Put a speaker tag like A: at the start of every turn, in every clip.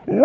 A: Break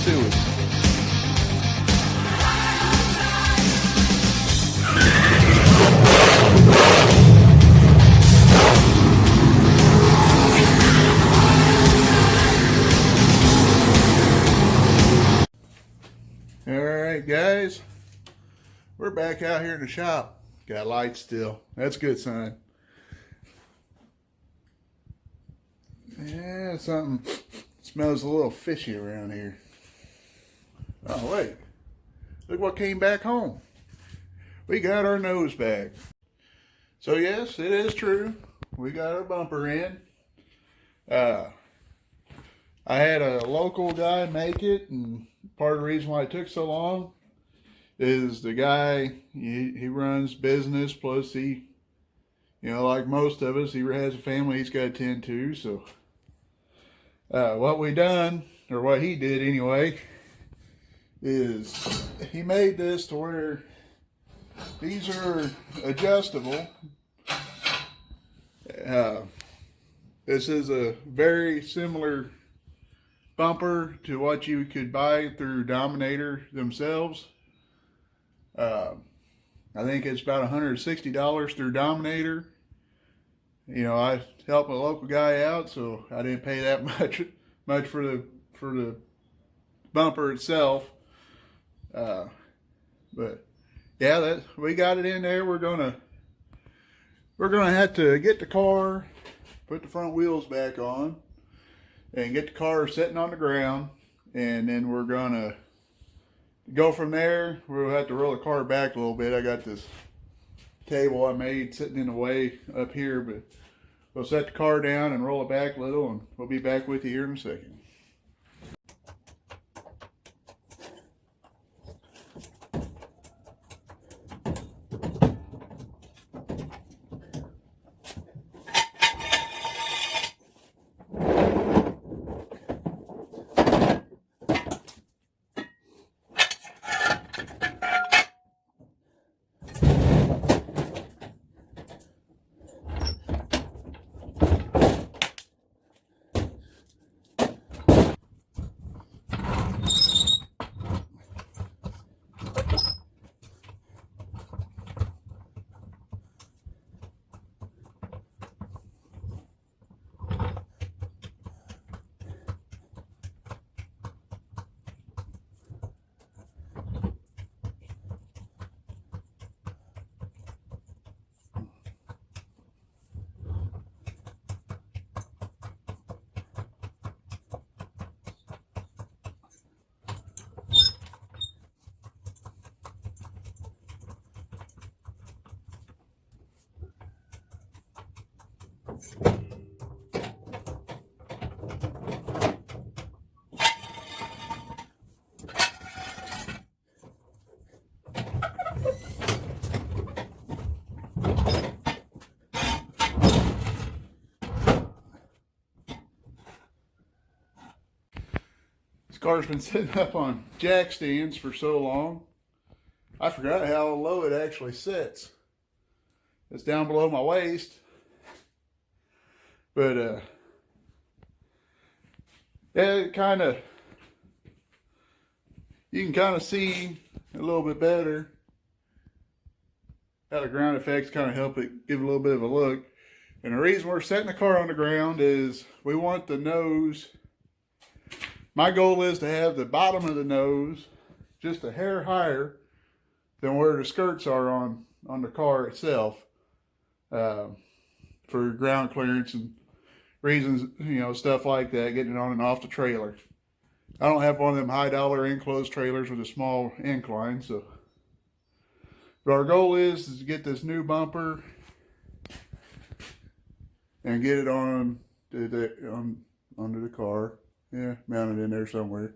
A: to it. Alright guys, we're back out here in the shop. Got lights still. That's a good sign. Yeah, something smells a little fishy around here. Oh wait, look what came back home. We got our nose back. So yes, it is true. We got our bumper in. I had a local guy make it, and part of the reason why it took so long is the guy, he runs business, plus he, like most of us, he has a family he's got to tend to. So what we done, or what he did anyway, is he made this to where these are adjustable. This is a very similar bumper to what you could buy through Dominator themselves. I think it's about $160 through Dominator. I helped a local guy out, so I didn't pay that much for the bumper itself. But yeah, we got it in there. We're gonna have to get the car, put the front wheels back on, and get the car sitting on the ground, and then we're gonna go from there. We'll have to roll the car back a little bit. I got this table I made sitting in the way up here, but we'll set the car down and roll it back a little, and we'll be back with you here in a second. This car's been sitting up on jack stands for so long, I forgot how low it actually sits. It's down below my waist, but yeah, you can kind of see a little bit better how the ground effects kind of help it give a little bit of a look. And the reason we're setting the car on the ground is we want the nose. My goal is to have the bottom of the nose just a hair higher than where the skirts are on the car itself, for ground clearance and reasons, stuff like that, getting it on and off the trailer. I don't have one of them high dollar enclosed trailers with a small incline, so. But our goal is to get this new bumper and get it onto the car. Yeah, mounted in there somewhere.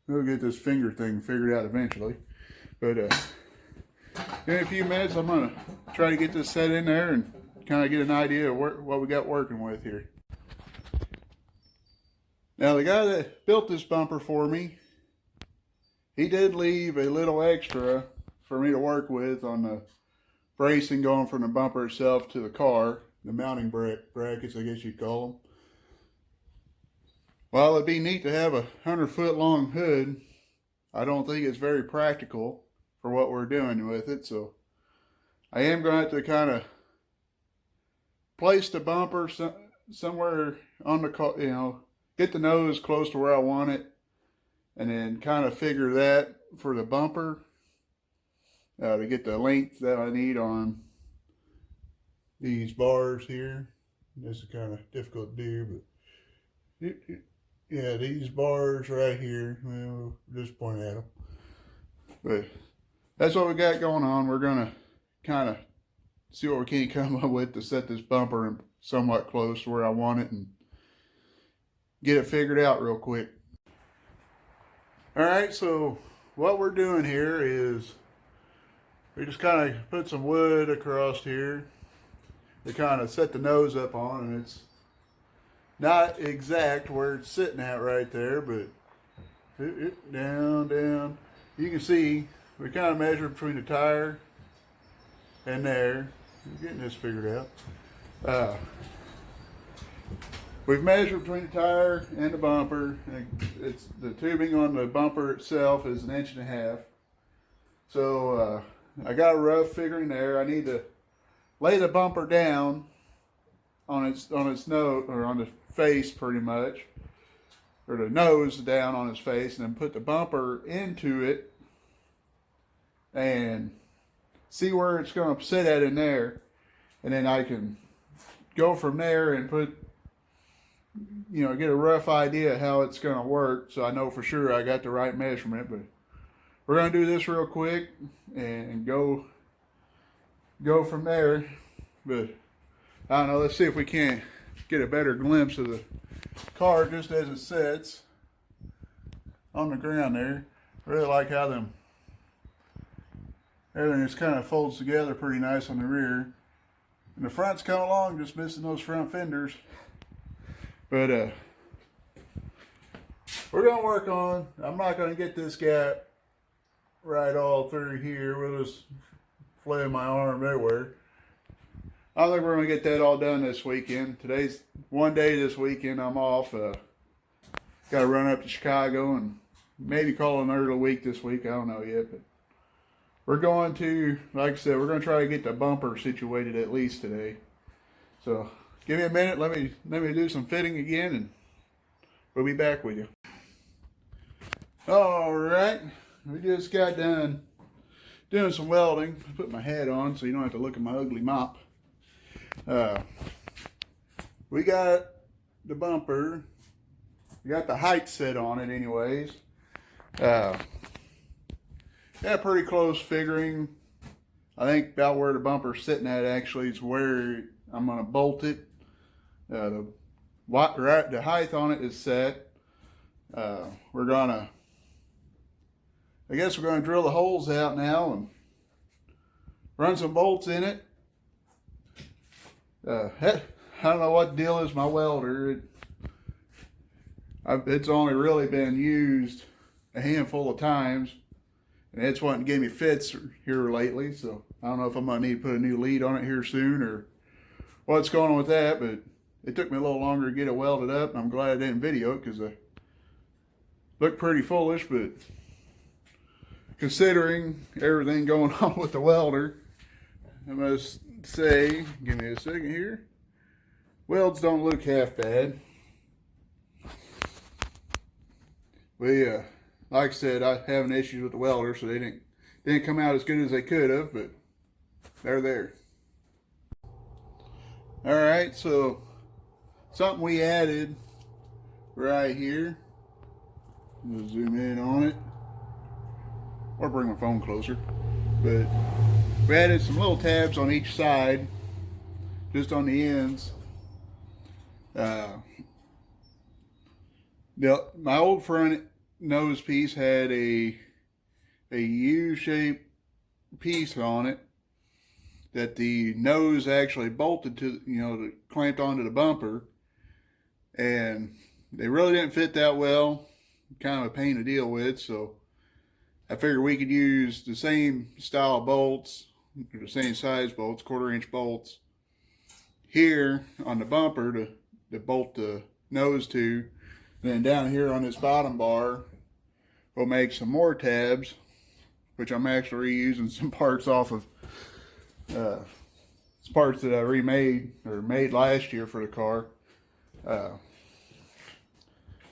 A: We'll get this finger thing figured out eventually. But in a few minutes, I'm going to try to get this set in there and kind of get an idea of what we got working with here. Now, the guy that built this bumper for me, he did leave a little extra for me to work with on bracing going from the bumper itself to the car, the mounting brackets, I guess you'd call them. While it'd be neat to have a 100-foot long hood, I don't think it's very practical for what we're doing with it. So I am going to have to kind of place the bumper somewhere on the car, get the nose close to where I want it, and then kind of figure that for the bumper to get the length that I need on these bars here. This is kind of difficult to do, but yeah, these bars right here, we'll just point at them. But that's what we got going on. We're going to kind of see what we can come up with to set this bumper somewhat close to where I want it and get it figured out real quick. Alright, so what we're doing here is we just kind of put some wood across here to kind of set the nose up on, and it's not exact where it's sitting at right there, but down. You can see we kind of measure between the tire and there. I'm getting this figured out. We've measured between the tire and the bumper. It's the tubing on the bumper itself is 1.5 inches. So I got a rough figuring there. I need to lay the bumper down on its nose, or on the face pretty much, or the nose down on its face, and then put the bumper into it and see where it's going to sit at in there, and then I can go from there and put, get a rough idea how it's going to work, so I know for sure I got the right measurement. But we're going to do this real quick and go from there. But I don't know, let's see if we can't get a better glimpse of the car just as it sits on the ground there. I really like how everything just kind of folds together pretty nice on the rear. And the front's coming along, just missing those front fenders. But we're going to work on, I'm not going to get this gap right all through here. We'll just flay my arm everywhere. I don't think we're going to get that all done this weekend. Today's one day this weekend I'm off. Got to run up to Chicago and maybe call an early week this week. I don't know yet. But we're going to, like I said, we're going to try to get the bumper situated at least today. So give me a minute. Let me do some fitting again, and we'll be back with you. All right. We just got done doing some welding. Put my hat on so you don't have to look at my ugly mop. We got the bumper. We got the height set on it anyways. Yeah, pretty close figuring. I think about where the bumper's sitting at actually is where I'm going to bolt it. The height on it is set. We're going to, I guess we're going to drill the holes out now and run some bolts in it. I don't know what the deal is with my welder. It's only really been used a handful of times, and it's wanting to give me fits here lately, so I don't know if I'm going to need to put a new lead on it here soon or what's going on with that. But it took me a little longer to get it welded up, and I'm glad I didn't video it because I looked pretty foolish. But considering everything going on with the welder, I must say, give me a second here, welds don't look half bad. Like I said, I having issues with the welder, so they didn't come out as good as they could have, but they're there. All right, so something we added right here. We'll zoom in on it, or bring my phone closer. But we added some little tabs on each side, just on the ends. My old front nose piece had a U-shaped piece on it that the nose actually bolted to, clamped onto the bumper, and they really didn't fit that well. Kind of a pain to deal with, so I figured we could use the same style bolts They're the same size bolts, 1/4-inch bolts. Here on the bumper to bolt the nose to. And then down here on this bottom bar, we'll make some more tabs, which I'm actually reusing some parts off of parts that I remade or made last year for the car.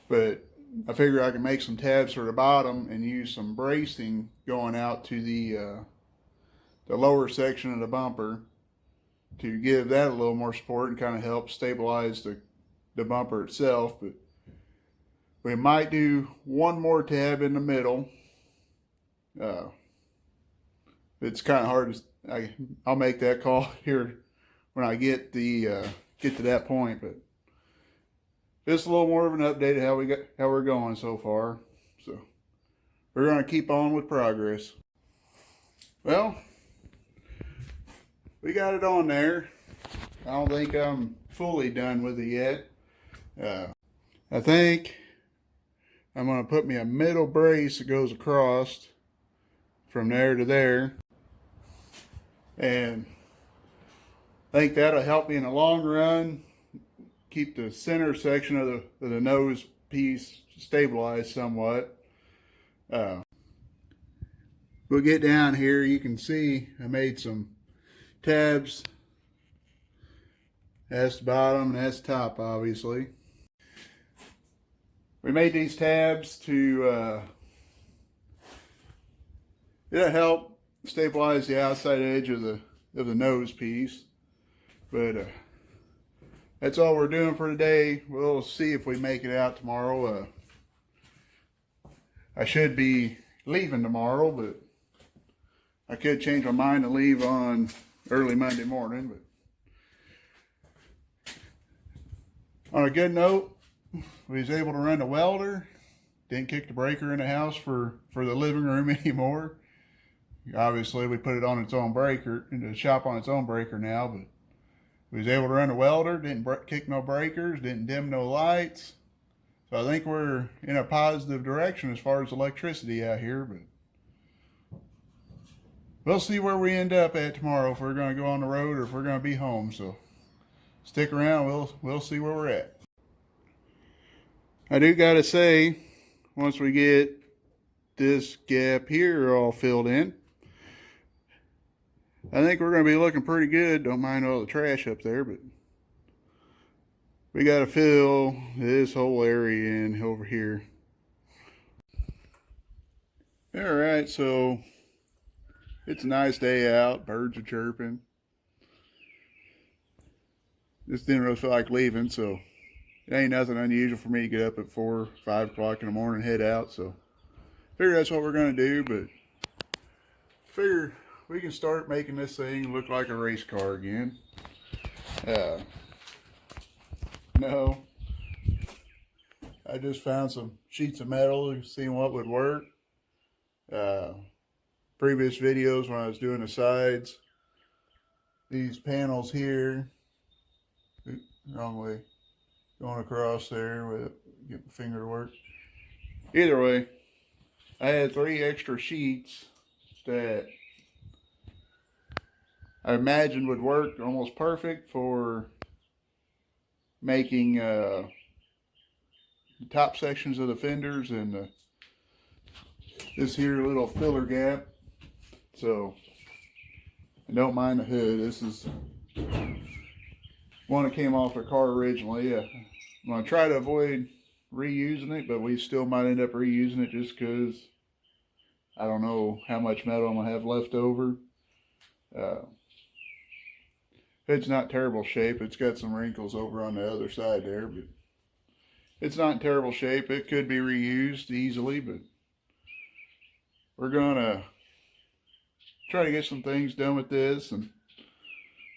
A: But I figure I can make some tabs for the bottom and use some bracing going out to the lower section of the bumper to give that a little more support and kind of help stabilize the bumper itself. But we might do one more tab in the middle. It's kind of hard to, I'll make that call here when I get to that point, but just a little more of an update of how we're going so far. So we're going to keep on with progress. Well, we got it on there. I don't think I'm fully done with it yet. I think I'm going to put me a middle brace that goes across from there to there. And I think that'll help me in the long run keep the center section of the nose piece stabilized somewhat. We'll get down here. You can see I made some tabs. That's the bottom and that's the top, obviously. We made these tabs to it'll help stabilize the outside edge of the nose piece. But that's all we're doing for today. We'll see if we make it out tomorrow. I should be leaving tomorrow, but I could change my mind and leave on early Monday morning. But on a good note, we was able to run a welder. Didn't kick the breaker in the house for the living room anymore. Obviously, we put it on its own breaker, in the shop on its own breaker now, but we was able to run a welder, didn't kick no breakers, didn't dim no lights. So I think we're in a positive direction as far as electricity out here, but we'll see where we end up at tomorrow, if we're going to go on the road or if we're going to be home. So stick around, we'll see where we're at. I do got to say, once we get this gap here all filled in, I think we're going to be looking pretty good. Don't mind all the trash up there, but we got to fill this whole area in over here. All right, so it's a nice day out. Birds are chirping. Just didn't really feel like leaving, so it ain't nothing unusual for me to get up at 4 or 5 o'clock in the morning and head out. So figure that's what we're going to do, but figure we can start making this thing look like a race car again. No, I just found some sheets of metal, seeing what would work. Previous videos when I was doing the sides, these panels here, wrong way, going across there with get my finger to work. Either way, I had 3 extra sheets that I imagined would work almost perfect for making the top sections of the fenders and this here little filler gap. So I don't mind the hood. This is one that came off the car originally. I'm going to try to avoid reusing it, but we still might end up reusing it just because I don't know how much metal I'm going to have left over. It's not terrible shape. It's got some wrinkles over on the other side there, but it's not in terrible shape. It could be reused easily, but we're going to try to get some things done with this. And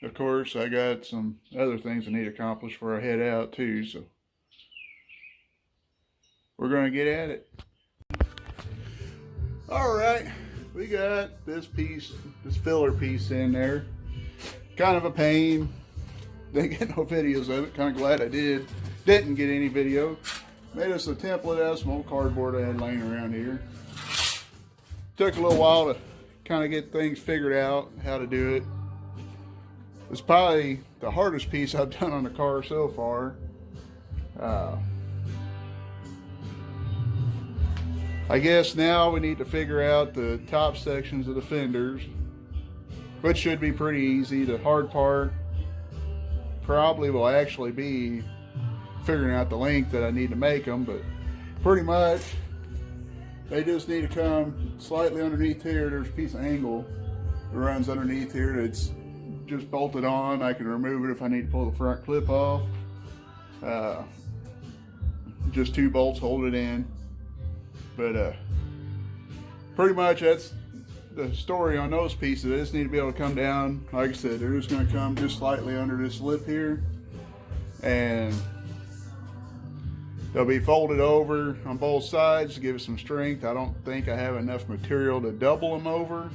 A: of course, I got some other things I need to accomplish before I head out too, so we're going to get at it. All right, we got this piece, this filler piece in there. Kind of a pain. Didn't get no videos of it. Kind of glad I did. Didn't get any video. Made us a template out of some old cardboard I had laying around here. Took a little while to kind of get things figured out, how to do it. It's probably the hardest piece I've done on the car so far. I guess now we need to figure out the top sections of the fenders, which should be pretty easy. The hard part probably will actually be figuring out the length that I need to make them, but pretty much they just need to come slightly underneath here. There's a piece of angle that runs underneath here that's just bolted on. I can remove it if I need to pull the front clip off. Just 2 bolts hold it in. But pretty much that's the story on those pieces. They just need to be able to come down. Like I said, they're just going to come just slightly under this lip here, and they'll be folded over on both sides to give it some strength. I don't think I have enough material to double them over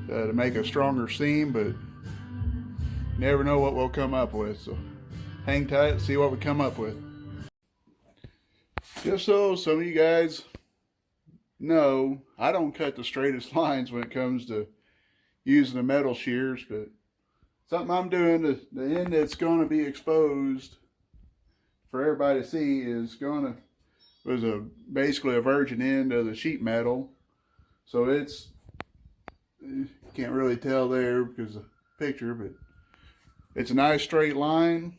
A: to make a stronger seam, but you never know what we'll come up with. So hang tight and see what we come up with. Just so some of you guys know, I don't cut the straightest lines when it comes to using the metal shears, but something I'm doing, the end that's going to be exposed for everybody to see was basically a virgin end of the sheet metal. So you can't really tell there because of the picture, but it's a nice straight line.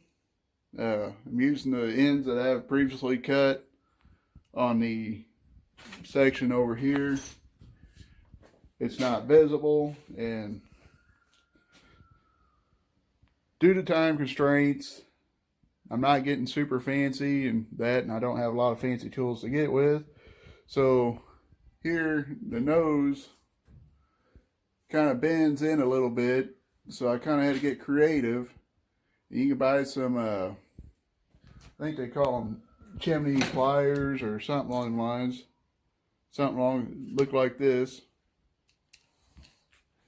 A: I'm using the ends that I have previously cut on the section over here. It's not visible, and due to time constraints, I'm not getting super fancy and I don't have a lot of fancy tools to get with. So here the nose kind of bends in a little bit, so I kind of had to get creative. You can buy some I think they call them chimney pliers or something along the lines. Look like this.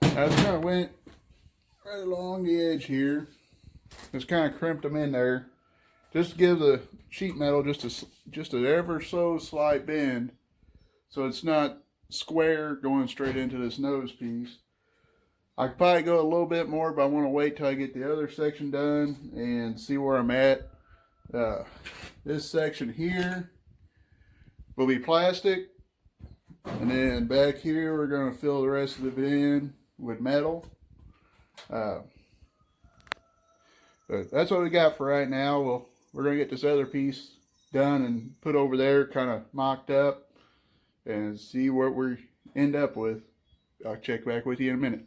A: I just kind of went right along the edge here. Just kind of crimped them in there, just to give the sheet metal just an ever so slight bend, so it's not square going straight into this nose piece. I could probably go a little bit more, but I want to wait till I get the other section done and see where I'm at. This section here will be plastic, and then back here we're going to fill the rest of it in with metal. But that's what we got for right now. We're going to get this other piece done and put over there, kind of mocked up, and see what we end up with. I'll check back with you in a minute.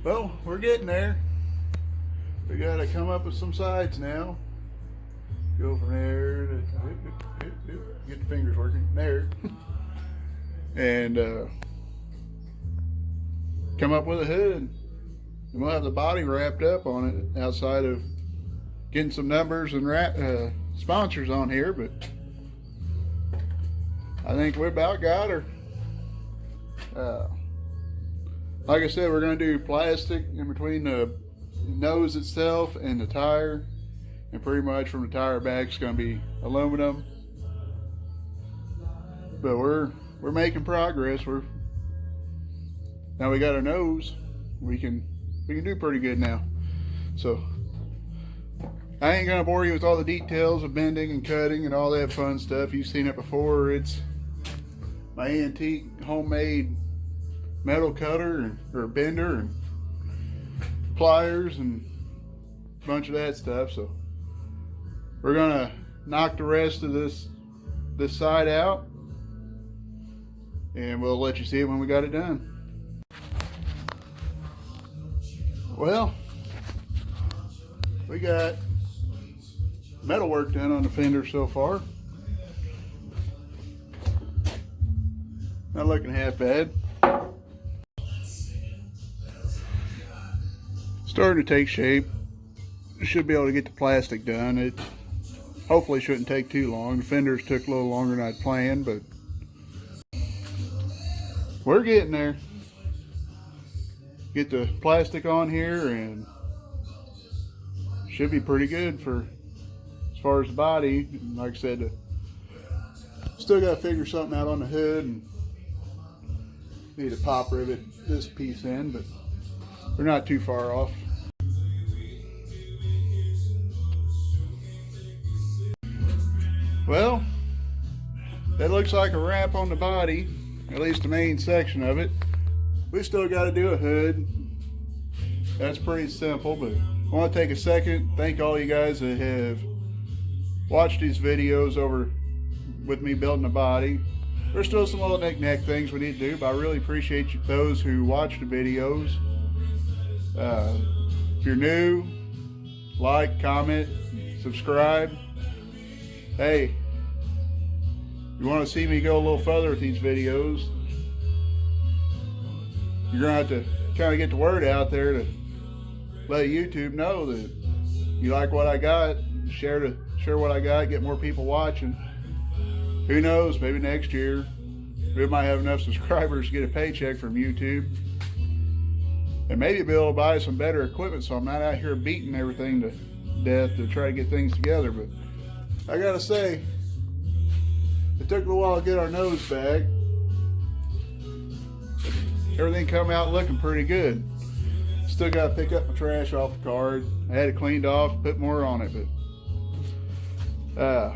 A: Well, we're getting there. We got to come up with some sides now. Go from there to get the fingers working there, and come up with a hood. And we'll have the body wrapped up on it outside of getting some numbers and sponsors on here, but I think we about got her. Like I said, we're going to do plastic in between the nose itself and the tire, and pretty much from the tire back is going to be aluminum. But we're making progress. Now we got our nose. We can do pretty good now. So I ain't gonna bore you with all the details of bending and cutting and all that fun stuff. You've seen it before. It's my antique homemade metal cutter or bender and pliers and a bunch of that stuff. So we're gonna knock the rest of this side out, and we'll let you see it when we got it done. Well, we got metal work done on the fender so far. Not looking half bad. Starting to take shape. Should be able to get the plastic done. It hopefully shouldn't take too long. The fenders took a little longer than I'd planned, but we're getting there. Get the plastic on here and should be pretty good for as far as the body. And like I said, still got to figure something out on the hood and Need to pop rivet this piece in, but we're not too far off. Well, that looks like a wrap on the body, at least the main section of it. We still got to do a hood. That's pretty simple, but I want to take a second, thank all you guys that have watched these videos over with me building the body. There's still some little knick-knack things we need to do, but I really appreciate those who watch the videos. If you're new, like, comment, subscribe. Hey, you want to see me go a little further with these videos, you're going to have to kind of get the word out there to let YouTube know that you like what I got. Share what I got, get more people watching. Who knows, maybe next year we might have enough subscribers to get a paycheck from YouTube. And maybe be able to buy some better equipment so I'm not out here beating everything to death to try to get things together. But I gotta say, it took a while to get our nose back. Everything come out looking pretty good. Still gotta pick up my trash off the card. I had it cleaned off, put more on it, but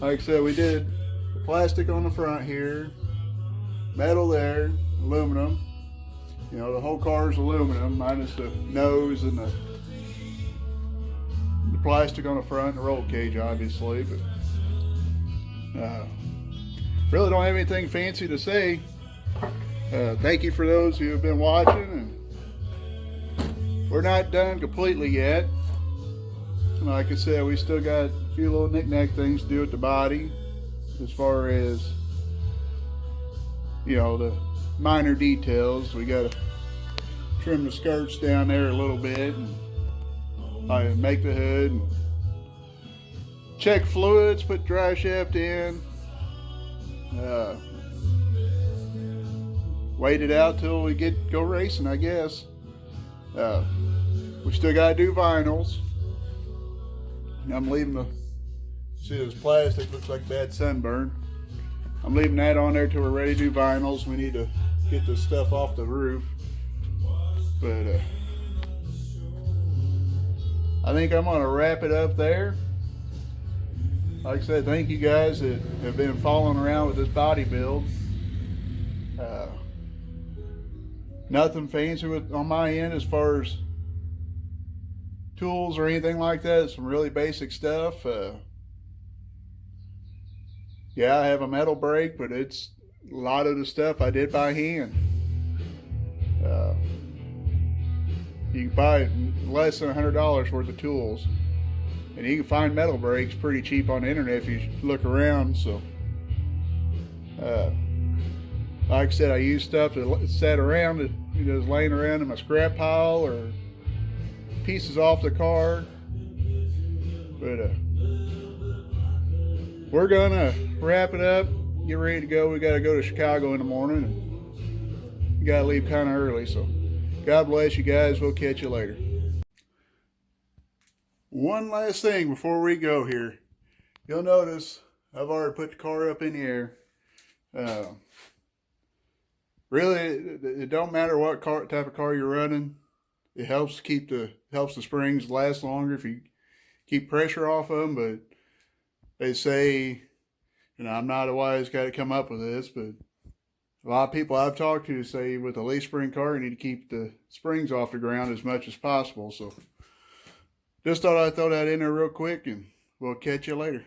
A: like I said, we did the plastic on the front here, metal there, aluminum. You know, the whole car is aluminum, minus the nose and the plastic on the front, and the roll cage, obviously. But really don't have anything fancy to say. Thank you for those who have been watching, and we're not done completely yet. Like I said, we still got a few little knick-knack things to do with the body, as far as, you know, the minor details. We got to trim the skirts down there a little bit, and make the hood, and check fluids, put dry shaft in, wait it out till we go racing, I guess. We still got to do vinyls. I'm leaving see this plastic looks like bad sunburn. I'm leaving that on there till we're ready to do vinyls. We need to get this stuff off the roof. But I think I'm gonna wrap it up there. Like I said, thank you guys that have been following around with this body build. Nothing fancy on my end as far as tools or anything like that. It's some really basic stuff. Yeah, I have a metal brake, but it's a lot of the stuff I did by hand. You can buy less than $100 worth of tools, and you can find metal brakes pretty cheap on the internet if you look around. So like I said, I use stuff that sat around, that was laying around in my scrap pile, or pieces off the car. But we're gonna wrap it up, get ready to go. We gotta go to Chicago in the morning, and we gotta leave kind of early. So God bless you guys. We'll catch you later. One last thing before we go here. You'll notice I've already put the car up in the air. Really, it don't matter what type of car you're running. It helps helps the springs last longer if you keep pressure off of them. But they say, I'm not a wise guy to come up with this, but a lot of people I've talked to say with a leaf spring car, you need to keep the springs off the ground as much as possible. So just thought I'd throw that in there real quick, and we'll catch you later.